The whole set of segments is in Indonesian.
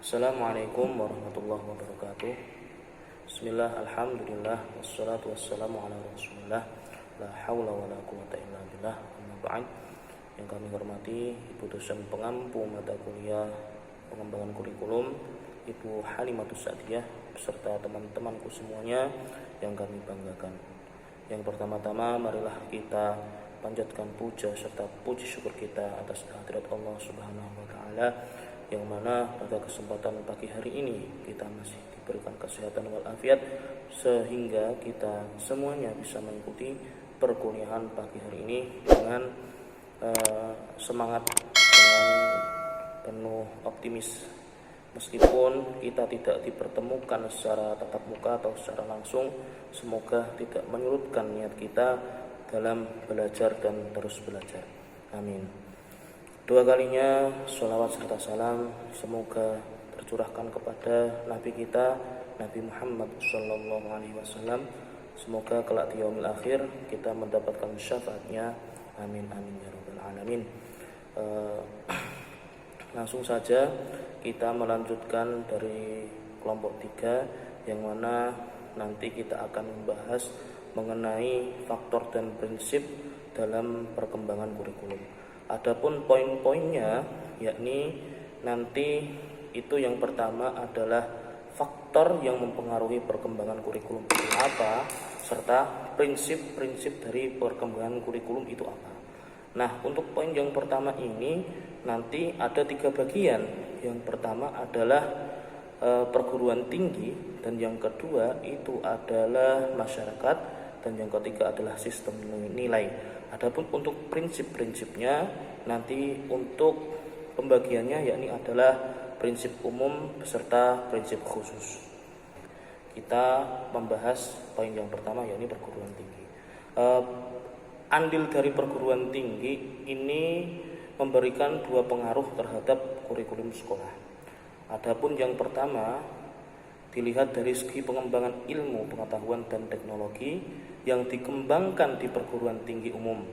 Assalamualaikum warahmatullahi wabarakatuh. Bismillah, alhamdulillah, wassalatu wassalamu ala rasulillah, la hawla wa la quwata illa billah, amma ba'd. Yang kami hormati Ibu dosen pengampu mata kuliah pengembangan kurikulum, Ibu Halimatus Sa'diyah, beserta teman-temanku semuanya yang kami banggakan. Yang pertama-tama, marilah kita panjatkan puja serta puji syukur kita atas kehadirat Allah Subhanahu wa taala, yang mana pada kesempatan pagi hari ini kita masih diberikan kesehatan walafiat sehingga kita semuanya bisa mengikuti perkuliahan pagi hari ini dengan semangat, dengan penuh optimis. Meskipun kita tidak dipertemukan secara tatap muka atau secara langsung, semoga tidak menyurutkan niat kita dalam belajar dan terus belajar. Amin. Dua kalinya sholawat serta salam semoga tercurahkan kepada Nabi kita, Nabi Muhammad Sallallahu Alaihi Wasallam. Semoga kelak di yaumil akhir kita mendapatkan syafaatnya. Amin amin ya rabbal alamin. Langsung saja kita melanjutkan dari kelompok 3, yang mana nanti kita akan membahas mengenai faktor dan prinsip dalam perkembangan kurikulum. Adapun poin-poinnya, yakni nanti itu yang pertama adalah faktor yang mempengaruhi perkembangan kurikulum itu apa, serta prinsip-prinsip dari perkembangan kurikulum itu apa. Nah, untuk poin yang pertama ini nanti ada 3 bagian. Yang pertama adalah perguruan tinggi, dan yang kedua itu adalah masyarakat, dan yang ketiga adalah sistem nilai. Adapun untuk prinsip-prinsipnya nanti untuk pembagiannya yakni adalah prinsip umum beserta prinsip khusus. Kita membahas poin yang pertama yakni perguruan tinggi. Andil dari perguruan tinggi ini memberikan 2 pengaruh terhadap kurikulum sekolah. Adapun yang pertama dilihat dari segi pengembangan ilmu, pengetahuan, dan teknologi yang dikembangkan di perguruan tinggi umum.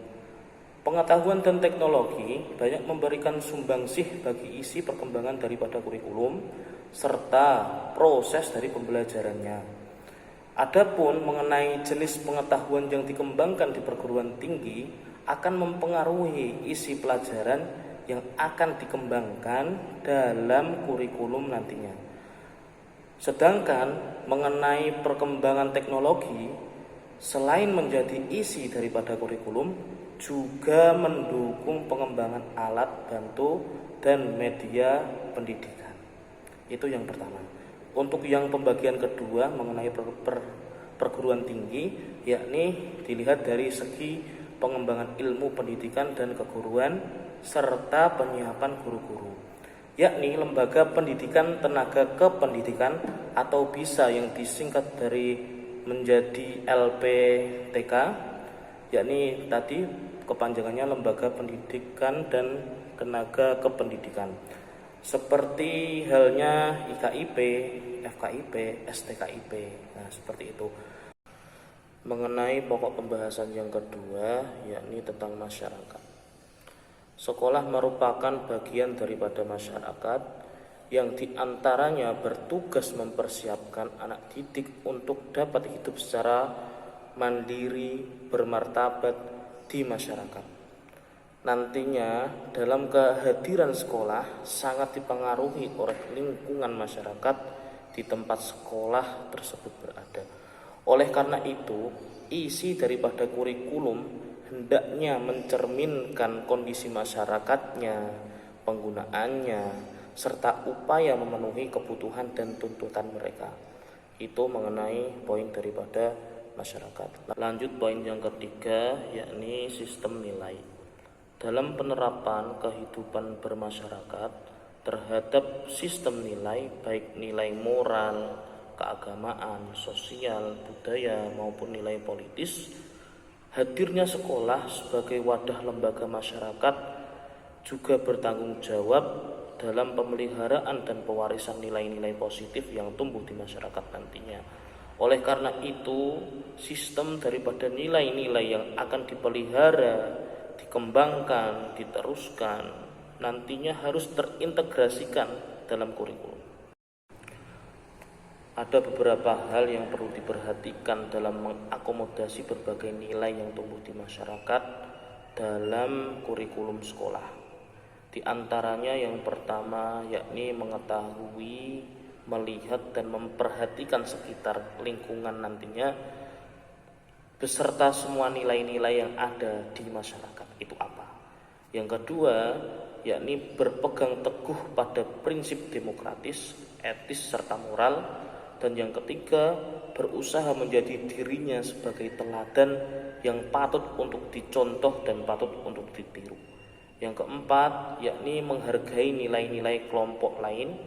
Pengetahuan dan teknologi banyak memberikan sumbangsih bagi isi perkembangan daripada kurikulum serta proses dari pembelajarannya. Adapun mengenai jenis pengetahuan yang dikembangkan di perguruan tinggi akan mempengaruhi isi pelajaran yang akan dikembangkan dalam kurikulum nantinya. Sedangkan mengenai perkembangan teknologi, selain menjadi isi daripada kurikulum, juga mendukung pengembangan alat bantu dan media pendidikan. Itu yang pertama. Untuk yang pembagian kedua mengenai perguruan tinggi, yakni dilihat dari segi pengembangan ilmu pendidikan dan keguruan serta penyiapan guru-guru, yakni lembaga pendidikan tenaga kependidikan atau bisa yang disingkat dari menjadi LPTK, yakni tadi kepanjangannya lembaga pendidikan dan tenaga kependidikan, seperti halnya IKIP, FKIP, STKIP. Nah, seperti itu. Mengenai pokok pembahasan yang kedua yakni tentang masyarakat. Sekolah merupakan bagian daripada masyarakat yang diantaranya bertugas mempersiapkan anak didik untuk dapat hidup secara mandiri, bermartabat di masyarakat. Nantinya dalam kehadiran sekolah sangat dipengaruhi oleh lingkungan masyarakat di tempat sekolah tersebut berada. Oleh karena itu, isi daripada kurikulum hendaknya mencerminkan kondisi masyarakatnya, penggunaannya, serta upaya memenuhi kebutuhan dan tuntutan mereka. Itu mengenai poin daripada masyarakat. Lanjut poin yang ketiga yakni sistem nilai. Dalam penerapan kehidupan bermasyarakat terhadap sistem nilai, baik nilai moral, keagamaan, sosial, budaya maupun nilai politis, hadirnya sekolah sebagai wadah lembaga masyarakat juga bertanggung jawab dalam pemeliharaan dan pewarisan nilai-nilai positif yang tumbuh di masyarakat nantinya. Oleh karena itu, sistem daripada nilai-nilai yang akan dipelihara, dikembangkan, diteruskan, nantinya harus terintegrasikan dalam kurikulum. ada beberapa hal yang perlu diperhatikan dalam mengakomodasi berbagai nilai yang tumbuh di masyarakat dalam kurikulum sekolah. Di antaranya yang pertama yakni mengetahui, melihat dan memperhatikan sekitar lingkungan nantinya beserta semua nilai-nilai yang ada di masyarakat itu apa. Yang kedua yakni berpegang teguh pada prinsip demokratis, etis serta moral. Dan yang ketiga, berusaha menjadi dirinya sebagai teladan yang patut untuk dicontoh dan patut untuk ditiru. Yang keempat, yakni menghargai nilai-nilai kelompok lain.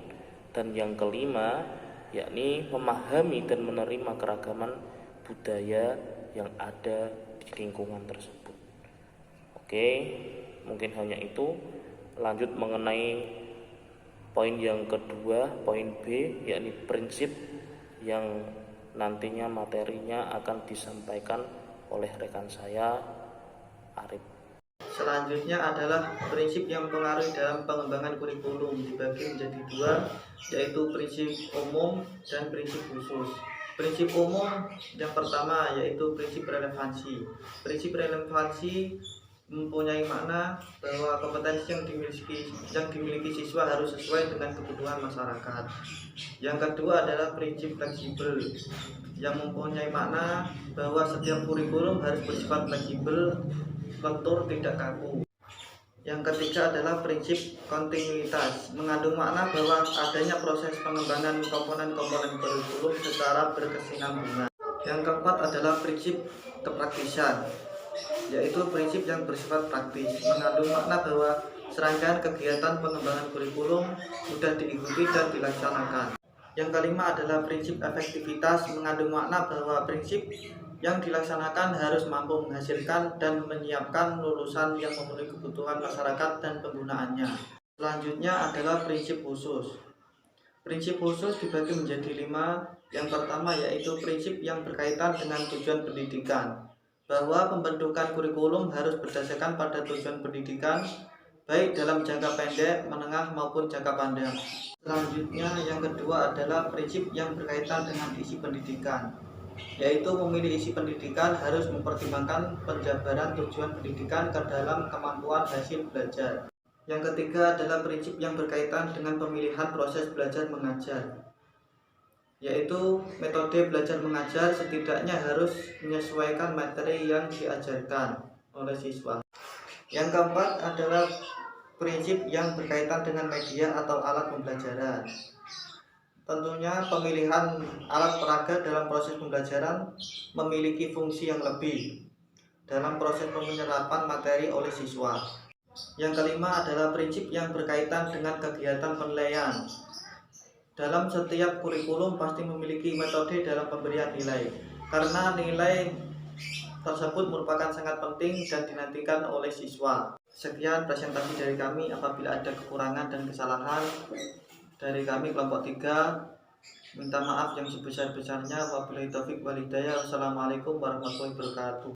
Dan yang kelima, yakni memahami dan menerima keragaman budaya yang ada di lingkungan tersebut. Oke, mungkin hanya itu. Lanjut mengenai poin yang kedua, poin B, yakni prinsip yang nantinya materinya akan disampaikan oleh rekan saya, Arif. Selanjutnya adalah prinsip yang mempengaruhi dalam pengembangan kurikulum, dibagi menjadi dua, yaitu prinsip umum dan prinsip khusus. Prinsip umum yang pertama yaitu prinsip relevansi. Prinsip relevansi mempunyai makna bahwa kompetensi yang dimiliki siswa harus sesuai dengan kebutuhan masyarakat. Yang kedua adalah prinsip fleksibel yang mempunyai makna bahwa setiap kurikulum harus bersifat fleksibel, lentur, tidak kaku. Yang ketiga adalah prinsip kontinuitas, mengandung makna bahwa adanya proses pengembangan komponen-komponen kurikulum secara berkesinambungan. Yang keempat adalah prinsip kepraktisan, yaitu prinsip yang bersifat praktis, mengandung makna bahwa serangkaian kegiatan pengembangan kurikulum mudah diikuti dan dilaksanakan. Yang kelima adalah prinsip efektivitas, mengandung makna bahwa prinsip yang dilaksanakan harus mampu menghasilkan dan menyiapkan lulusan yang memenuhi kebutuhan masyarakat dan penggunaannya. Selanjutnya adalah prinsip khusus. Prinsip khusus dibagi menjadi 5. Yang pertama yaitu prinsip yang berkaitan dengan tujuan pendidikan, bahwa pembentukan kurikulum harus berdasarkan pada tujuan pendidikan, baik dalam jangka pendek, menengah maupun jangka panjang. Selanjutnya yang kedua adalah prinsip yang berkaitan dengan isi pendidikan, yaitu pemilih isi pendidikan harus mempertimbangkan penjabaran tujuan pendidikan ke dalam kemampuan hasil belajar. Yang ketiga adalah prinsip yang berkaitan dengan pemilihan proses belajar mengajar, yaitu metode belajar mengajar setidaknya harus menyesuaikan materi yang diajarkan oleh siswa. Yang keempat adalah prinsip yang berkaitan dengan media atau alat pembelajaran. Tentunya pemilihan alat peraga dalam proses pembelajaran memiliki fungsi yang lebih dalam proses penyerapan materi oleh siswa. Yang kelima adalah prinsip yang berkaitan dengan kegiatan penilaian. Dalam setiap kurikulum pasti memiliki metode dalam pemberian nilai, karena nilai tersebut merupakan sangat penting dan dinantikan oleh siswa. Sekian presentasi dari kami. Apabila ada kekurangan dan kesalahan dari kami kelompok 3, minta maaf yang sebesar-besarnya. Wabillahi taufiq wal hidayah. Wassalamualaikum warahmatullahi wabarakatuh.